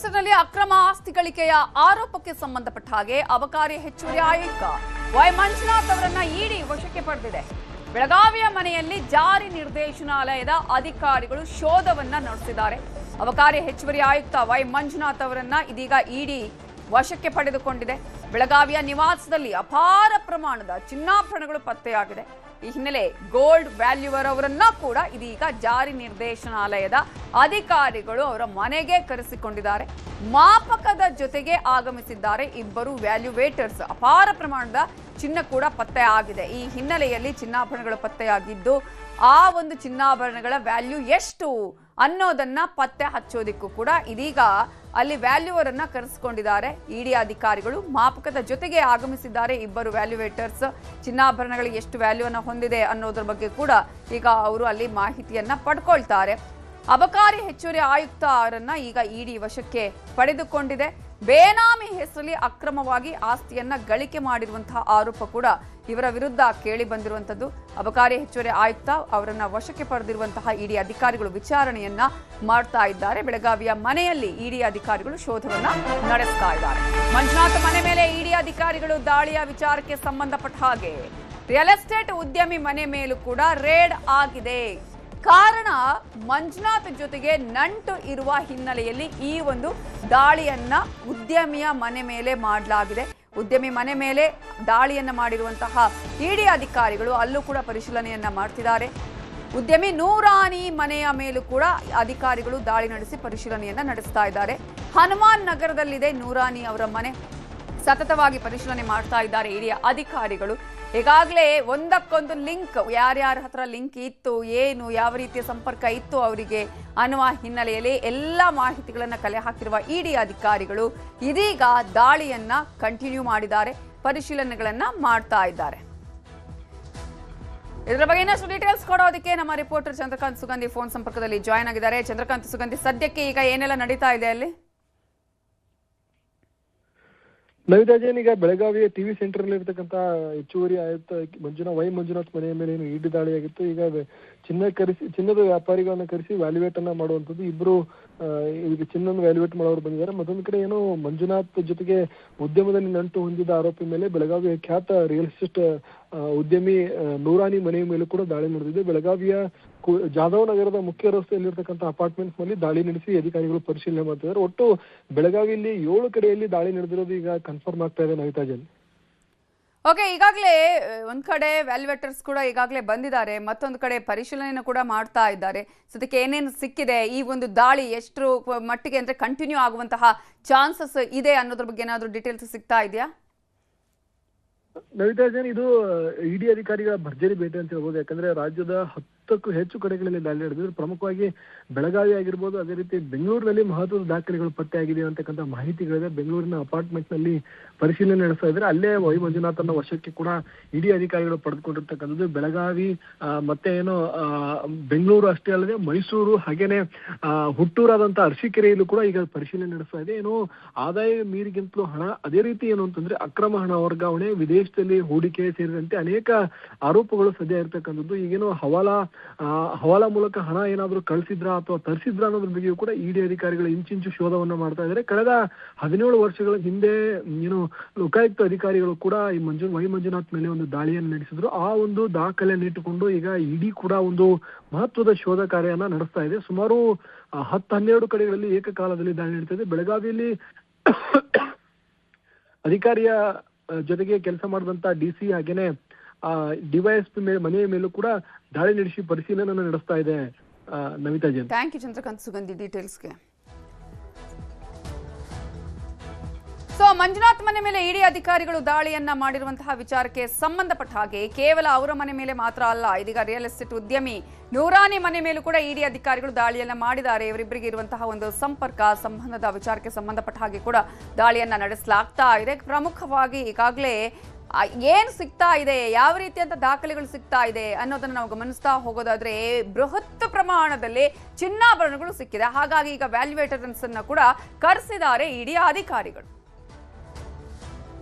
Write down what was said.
ಹೆಸರಿನಲ್ಲಿ ಅಕ್ರಮ ಆಸ್ತಿ ಗಳಿಕೆಯ ಆರೋಪಕ್ಕೆ ಸಂಬಂಧಪಟ್ಟ ಹಾಗೆ ಅಬಕಾರಿ ಹೆಚ್ಚುವರಿ ಆಯುಕ್ತ ವೈ ಮಂಜುನಾಥ್ ಅವರನ್ನ ಇಡಿ ವಶಕ್ಕೆ ಪಡೆದಿದೆ. ಬೆಳಗಾವಿಯ ಮನೆಯಲ್ಲಿ ಜಾರಿ ನಿರ್ದೇಶನಾಲಯದ ಅಧಿಕಾರಿಗಳು ಶೋಧವನ್ನ ನಡೆಸಿದ್ದಾರೆ. ಅಬಕಾರಿ ಹೆಚ್ಚುವರಿ ಆಯುಕ್ತ ವೈ ಮಂಜುನಾಥ್ ಅವರನ್ನ ಇದೀಗ ಇಡಿ ವಶಕ್ಕೆ ಪಡೆದುಕೊಂಡಿದೆ. ಬೆಳಗಾವಿಯ ನಿವಾಸದಲ್ಲಿ ಅಪಾರ ಪ್ರಮಾಣದ ಚಿನ್ನಾಭರಣಗಳು ಪತ್ತೆಯಾಗಿದೆ. ಈ ಹಿನ್ನೆಲೆ ಗೋಲ್ಡ್ ವ್ಯಾಲ್ಯೂವರ್ ಅವರನ್ನ ಕೂಡ ಇದೀಗ ಜಾರಿ ನಿರ್ದೇಶನಾಲಯದ ಅಧಿಕಾರಿಗಳು ಅವರ ಮನೆಗೆ ಕರೆಸಿಕೊಂಡಿದ್ದಾರೆ. ಮಾಪಕದ ಜೊತೆಗೆ ಆಗಮಿಸಿದ್ದಾರೆ ಇಬ್ಬರು ವ್ಯಾಲ್ಯೂವೇಟರ್ಸ್. ಅಪಾರ ಪ್ರಮಾಣದ ಚಿನ್ನ ಕೂಡ ಪತ್ತೆ ಆಗಿದೆ. ಈ ಹಿನ್ನೆಲೆಯಲ್ಲಿ ಚಿನ್ನಾಭರಣಗಳು ಪತ್ತೆಯಾಗಿದ್ದು ಆ ಒಂದು ಚಿನ್ನಾಭರಣಗಳ ವ್ಯಾಲ್ಯೂ ಎಷ್ಟು ಅನ್ನೋದನ್ನ ಪತ್ತೆ ಹಚ್ಚೋದಿಕ್ಕೂ ಕೂಡ ಇದೀಗ ಅಲ್ಲಿ ವ್ಯಾಲ್ಯೂವರ್ ಅನ್ನ ಕರೆಸಿಕೊಂಡಿದ್ದಾರೆ ಇಡಿ ಅಧಿಕಾರಿಗಳು. ಮಾಪಕದ ಜೊತೆಗೆ ಆಗಮಿಸಿದ್ದಾರೆ ಇಬ್ಬರು ವ್ಯಾಲ್ಯೂವೇಟರ್ಸ್. ಚಿನ್ನಾಭರಣಗಳಿಗೆ ಎಷ್ಟು ವ್ಯಾಲ್ಯೂ ಅನ್ನ ಹೊಂದಿದೆ ಅನ್ನೋದ್ರ ಬಗ್ಗೆ ಕೂಡ ಈಗ ಅವರು ಅಲ್ಲಿ ಮಾಹಿತಿಯನ್ನ ಪಡ್ಕೊಳ್ತಾರೆ. ಅಬಕಾರಿ ಹೆಚ್ಚುವರಿ ಆಯುಕ್ತ ಅವರನ್ನ ಈಗ ಇಡಿ ವಶಕ್ಕೆ ಪಡೆದುಕೊಂಡಿದೆ. ಬೇನಾಮಿ ಹೆಸರಲ್ಲಿ ಅಕ್ರಮವಾಗಿ ಆಸ್ತಿಯನ್ನ ಗಳಿಕೆ ಮಾಡಿರುವಂತಹ ಆರೋಪ ಕೂಡ ಇವರ ವಿರುದ್ಧ ಕೇಳಿ ಬಂದಿರುವಂತದ್ದು. ಅಬಕಾರಿ ಹೆಚ್ಚುವರಿ ಆಯುಕ್ತ ಅವರನ್ನ ವಶಕ್ಕೆ ಪಡೆದಿರುವಂತಹ ಇಡಿ ಅಧಿಕಾರಿಗಳು ವಿಚಾರಣೆಯನ್ನ ಮಾಡ್ತಾ ಇದ್ದಾರೆ. ಬೆಳಗಾವಿಯ ಮನೆಯಲ್ಲಿ ಇಡಿ ಅಧಿಕಾರಿಗಳು ಶೋಧವನ್ನ ನಡೆಸ್ತಾ ಇದ್ದಾರೆ. ಮಂಜುನಾಥ್ ಮನೆ ಮೇಲೆ ಇಡಿ ಅಧಿಕಾರಿಗಳು ದಾಳಿಯ ವಿಚಾರಕ್ಕೆ ಸಂಬಂಧಪಟ್ಟ ಹಾಗೆ ರಿಯಲ್ ಎಸ್ಟೇಟ್ ಉದ್ಯಮಿ ಮನೆ ಮೇಲೂ ಕೂಡ ರೇಡ್ ಆಗಿದೆ. ಕಾರಣ ಮಂಜುನಾಥ್ ಜೊತೆಗೆ ನಂಟು ಇರುವ ಹಿನ್ನೆಲೆಯಲ್ಲಿ ಈ ಒಂದು ದಾಳಿಯನ್ನ ಉದ್ಯಮಿಯ ಮನೆ ಮೇಲೆ ಮಾಡಲಾಗಿದೆ. ಉದ್ಯಮಿ ಮನೆ ಮೇಲೆ ದಾಳಿಯನ್ನ ಮಾಡಿರುವಂತಹ ಇಡಿ ಅಧಿಕಾರಿಗಳು ಅಲ್ಲೂ ಕೂಡ ಪರಿಶೀಲನೆಯನ್ನ ಮಾಡ್ತಿದ್ದಾರೆ. ಉದ್ಯಮಿ ನೂರಾನಿ ಮನೆಯ ಮೇಲೂ ಕೂಡ ಅಧಿಕಾರಿಗಳು ದಾಳಿ ನಡೆಸಿ ಪರಿಶೀಲನೆಯನ್ನ ನಡೆಸ್ತಾ ಇದ್ದಾರೆ. ಹನುಮಾನ್ ನಗರದಲ್ಲಿದೆ ನೂರಾನಿ ಅವರ ಮನೆ. ಸತತವಾಗಿ ಪರಿಶೀಲನೆ ಮಾಡ್ತಾ ಇದ್ದಾರೆ ಇಡಿ ಅಧಿಕಾರಿಗಳು. ಈಗಾಗಲೇ ಒಂದಕ್ಕೊಂದು ಲಿಂಕ್, ಯಾರ್ಯಾರ ಹತ್ರ ಲಿಂಕ್ ಇತ್ತು, ಏನು ಯಾವ ರೀತಿಯ ಸಂಪರ್ಕ ಇತ್ತು ಅವರಿಗೆ ಅನ್ನುವ ಹಿನ್ನೆಲೆಯಲ್ಲಿ ಎಲ್ಲ ಮಾಹಿತಿಗಳನ್ನು ಕಲೆ ಹಾಕಿರುವ ಇಡಿ ಅಧಿಕಾರಿಗಳು ಇದೀಗ ದಾಳಿಯನ್ನ ಕಂಟಿನ್ಯೂ ಮಾಡಿದ್ದಾರೆ, ಪರಿಶೀಲನೆಗಳನ್ನ ಮಾಡ್ತಾ ಇದ್ದಾರೆ. ಇದರ ಬಗ್ಗೆ ಇನ್ನಷ್ಟು ಡೀಟೇಲ್ಸ್ ಕೊಡೋದಕ್ಕೆ ನಮ್ಮ ರಿಪೋರ್ಟರ್ ಚಂದ್ರಕಾಂತ್ ಸುಗಂಧಿ ಫೋನ್ ಸಂಪರ್ಕದಲ್ಲಿ ಜಾಯ್ನ್ ಆಗಿದ್ದಾರೆ. ಚಂದ್ರಕಾಂತ್ ಸುಗಂಧಿ, ಸದ್ಯಕ್ಕೆ ಈಗ ಏನೆಲ್ಲ ನಡೀತಾ ಇದೆ ಅಲ್ಲಿ? ನವಿತಾ ಜೈನ್, ಈಗ ಬೆಳಗಾವಿಯ ಟಿವಿ ಸೆಂಟರ್ ಅಲ್ಲಿ ಇರ್ತಕ್ಕಂಥ ಹೆಚ್ಚುವರಿ ಆಯುಕ್ತ ವೈ ಮಂಜುನಾಥ್ ಮನೆಯ ಮೇಲೆ ಏನು ಇಡಿ ದಾಳಿಯಾಗಿತ್ತು. ಈಗ ಚಿನ್ನದ ವ್ಯಾಪಾರಿಗಳನ್ನ ಕರೆಸಿ ವ್ಯಾಲ್ಯೂವೇಟ್ ಅನ್ನ ಮಾಡುವಂತದ್ದು. ಇಬ್ರು ಈಗ ಚಿನ್ನವನ್ನು ವ್ಯಾಲ್ಯೂವೇಟ್ ಮಾಡೋರು ಬಂದಿದ್ದಾರೆ. ಮತ್ತೊಂದು ಕಡೆ ಏನು ಮಂಜುನಾಥ್ ಜೊತೆಗೆ ಉದ್ಯಮದಲ್ಲಿ ನಂಟು ಹೊಂದಿದ ಆರೋಪಿ ಮೇಲೆ ಬೆಳಗಾವಿಯ ಖ್ಯಾತ ರಿಯಲ್ ಎಸ್ಟೇಟ್ ಉದ್ಯಮಿ ನೂರಾನಿ ಮನೆಯ ಮೇಲೂ ಕೂಡ ದಾಳಿ ನಡೆದಿದೆ. ಬೆಳಗಾವಿಯ ಜಾಧವ್ ನಗರದ ಮುಖ್ಯ ರಸ್ತೆಯಲ್ಲಿರ್ತಕ್ಕಂಥ ಅಪಾರ್ಟ್ಮೆಂಟ್ಸ್ ನಲ್ಲಿ ದಾಳಿ ನಡೆಸಿ ಅಧಿಕಾರಿಗಳು ಪರಿಶೀಲನೆ ಮಾಡ್ತಿದ್ದಾರೆ. ಒಟ್ಟು ಬೆಳಗಾವಿಯಲ್ಲಿ 7 ಕಡೆಯಲ್ಲಿ ದಾಳಿ ನಡೆದಿರೋದು ಈಗ ಕನ್ಫರ್ಮ್ ಆಗ್ತಾ ಇದೆ ನವಿತಾ ಜೈನ್. ಓಕೆ, ಈಗಾಗಲೇ ಒಂದ್ ಕಡೆ ವ್ಯಾಲ್ಯೂವೇಟರ್ಸ್ ಕೂಡ ಈಗಾಗಲೇ ಬಂದಿದ್ದಾರೆ, ಮತ್ತೊಂದು ಕಡೆ ಪರಿಶೀಲನೆಯನ್ನು ಕೂಡ ಮಾಡ್ತಾ ಇದ್ದಾರೆ. ಸದ್ಯಕ್ಕೆ ಏನೇನು ಸಿಕ್ಕಿದೆ, ಈ ಒಂದು ದಾಳಿ ಎಷ್ಟು ಮಟ್ಟಿಗೆ ಅಂದ್ರೆ ಕಂಟಿನ್ಯೂ ಆಗುವಂತಹ ಚಾನ್ಸಸ್ ಇದೆ ಅನ್ನೋದ್ರ ಬಗ್ಗೆ ಏನಾದ್ರು ಡೀಟೇಲ್ಸ್ ಸಿಗ್ತಾ ಇದೆಯಾ? ನವಿತಾ ಜೈನ್, ಇದು ಇಡಿ ಅಧಿಕಾರಿಗಳ ಭರ್ಜರಿ ಭೇಟಿ ಅಂತ ಹೇಳ್ಬೋದು. ಯಾಕಂದ್ರೆ ರಾಜ್ಯದ 10ಕ್ಕೂ ಹೆಚ್ಚು ಕಡೆಗಳಲ್ಲಿ ದಾಳಿ ನಡೆದಿದ್ರು. ಪ್ರಮುಖವಾಗಿ ಬೆಳಗಾವಿ ಆಗಿರ್ಬೋದು, ಅದೇ ರೀತಿ ಬೆಂಗಳೂರಿನಲ್ಲಿ ಮಹತ್ವದ ದಾಖಲೆಗಳು ಪತ್ತೆ ಆಗಿದೆ ಅಂತಕ್ಕಂಥ ಮಾಹಿತಿಗಳಿದೆ. ಬೆಂಗಳೂರಿನ ಅಪಾರ್ಟ್ಮೆಂಟ್ ನಲ್ಲಿ ಪರಿಶೀಲನೆ ನಡೆಸ್ತಾ ಇದ್ದಾರೆ. ಅಲ್ಲೇ ವೈ ಮಂಜುನಾಥನ ವಶಕ್ಕೆ ಕೂಡ ಇಡಿ ಅಧಿಕಾರಿಗಳು ಪಡೆದುಕೊಂಡಿರ್ತಕ್ಕಂಥದ್ದು. ಬೆಳಗಾವಿ ಮತ್ತೆ ಏನು ಬೆಂಗಳೂರು ಅಷ್ಟೇ ಅಲ್ಲದೆ ಮೈಸೂರು ಹಾಗೇನೆ ಹುಟ್ಟೂರಾದಂತಹ ಅರಸೀಕೆರೆಯಲ್ಲೂ ಕೂಡ ಈಗ ಪರಿಶೀಲನೆ ನಡೆಸ್ತಾ ಇದೆ. ಏನು ಆದಾಯ ಮೀರಿಗಿಂತಲೂ ಹಣ, ಅದೇ ರೀತಿ ಏನು ಅಂತಂದ್ರೆ ಅಕ್ರಮ ಹಣ ವರ್ಗಾವಣೆ, ವಿದೇಶದಲ್ಲಿ ಹೂಡಿಕೆ ಸೇರಿದಂತೆ ಅನೇಕ ಆರೋಪಗಳು ಸದ್ಯ ಇರ್ತಕ್ಕಂಥದ್ದು. ಈಗೇನು ಹವಾಲಾ ಮೂಲಕ ಹಣ ಏನಾದ್ರು ಕಳಿಸಿದ್ರ ಅಥವಾ ತರಿಸಿದ್ರ ಅನ್ನೋದ್ರ ಬಗ್ಗೆಯೂ ಕೂಡ ಇಡಿ ಅಧಿಕಾರಿಗಳು ಇಂಚಿಂಚು ಶೋಧವನ್ನ ಮಾಡ್ತಾ ಇದ್ದಾರೆ. ಕಳೆದ 17 ವರ್ಷಗಳ ಹಿಂದೆ ಏನು ಲೋಕಾಯುಕ್ತ ಅಧಿಕಾರಿಗಳು ಕೂಡ ಈ ವೈ ಮಂಜುನಾಥ್ ಮೇಲೆ ಒಂದು ದಾಳಿಯನ್ನು ನಡೆಸಿದ್ರು. ಆ ಒಂದು ದಾಖಲೆಯನ್ನು ಇಟ್ಟುಕೊಂಡು ಈಗ ಇಡಿ ಕೂಡ ಒಂದು ಮಹತ್ವದ ಶೋಧ ಕಾರ್ಯನ ನಡೆಸ್ತಾ ಇದೆ. ಸುಮಾರು 10-12 ಕಡೆಗಳಲ್ಲಿ ಏಕಕಾಲದಲ್ಲಿ ದಾಳಿ ನಡೀತಾ ಇದೆ. ಬೆಳಗಾವಿಯಲ್ಲಿ ಅಧಿಕಾರಿಯ ಜೊತೆಗೆ ಕೆಲಸ ಮಾಡಿದಂತ ಡಿಸಿ ಹಾಗೇನೆ ಡಿವೈಎಸ್ಪಿ ಮನೆಯ ಮೇಲೂ ಕೂಡ ದಾಳಿ ನಡೆಸಿ ಪರಿಶೀಲನೆ ನಡೆಸ್ತಾ ಇದೆ ನವಿತಾ ಜೈನ್. ಥ್ಯಾಂಕ್ ಯು ಚಂದ್ರಕಾಂತ್ ಸುಗಂಧಿ ಡೀಟೇಲ್ಸ್ಗೆ. ಸೊ ಮಂಜುನಾಥ್ ಮನೆ ಮೇಲೆ ಇಡಿ ಅಧಿಕಾರಿಗಳು ದಾಳಿಯನ್ನ ಮಾಡಿರುವಂತಹ ವಿಚಾರಕ್ಕೆ ಸಂಬಂಧಪಟ್ಟ ಹಾಗೆ ಕೇವಲ ಅವರ ಮನೆ ಮೇಲೆ ಮಾತ್ರ ಅಲ್ಲ, ಇದೀಗ ರಿಯಲ್ ಎಸ್ಟೇಟ್ ಉದ್ಯಮಿ ನೂರಾನಿ ಮನೆ ಮೇಲೂ ಕೂಡ ಇಡಿ ಅಧಿಕಾರಿಗಳು ದಾಳಿಯನ್ನ ಮಾಡಿದ್ದಾರೆ. ಇವರಿಬ್ಬರಿಗೆ ಇರುವಂತಹ ಒಂದು ಸಂಬಂಧದ ವಿಚಾರಕ್ಕೆ ಸಂಬಂಧಪಟ್ಟ ಹಾಗೆ ಕೂಡ ದಾಳಿಯನ್ನ ನಡೆಸಲಾಗ್ತಾ ಇದೆ. ಪ್ರಮುಖವಾಗಿ ಈಗಾಗಲೇ ಏನು ಸಿಗ್ತಾ ಇದೆ, ಯಾವ ರೀತಿಯಂತ ದಾಖಲೆಗಳು ಸಿಗ್ತಾ ಇದೆ ಅನ್ನೋದನ್ನ ನಾವು ಗಮನಿಸ್ತಾ ಹೋಗೋದಾದ್ರೆ ಬೃಹತ್ ಪ್ರಮಾಣದಲ್ಲಿ ಚಿನ್ನಾಭರಣಗಳು ಸಿಕ್ಕಿದೆ. ಹಾಗಾಗಿ ಈಗ ವ್ಯಾಲ್ಯೂವೇಟರ್ಸ್ ಅನ್ನ ಕೂಡ ಕರೆಸಿದ್ದಾರೆ ಇಡಿ ಅಧಿಕಾರಿಗಳು.